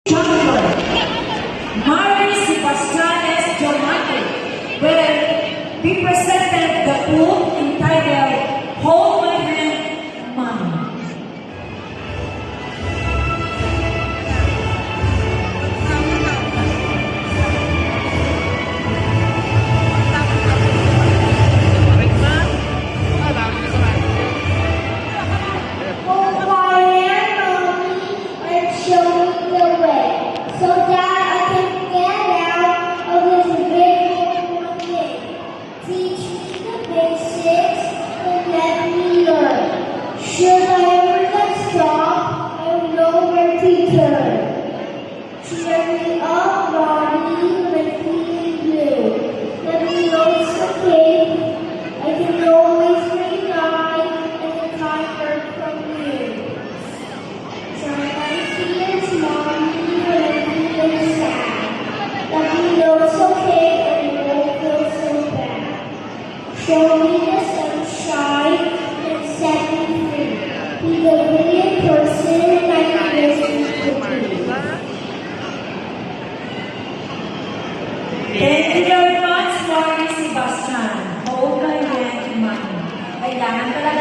Jungle, Mari Sebastianes Diamante will be presented the book entitled Hold My Hand, Mommy. Hold my hand, Mommy, and show me the way, so that I can get out of this big old thing. Teach me the basics and let me learn. Should I ever get stopped, I know where to turn. Cheer me up, Mommy, when feeling blue. Let me know it's okay. I can always rely on the kind word from you. Dry my tears, Mommy, when I feel sad. Let me know it's okay and it won't feel so bad. Show me the sunshine and set me free. Be the brilliant person I wish you to be. Thank you very much, Mari Sebastian. Hold my hand, Mommy. Kailangan talaga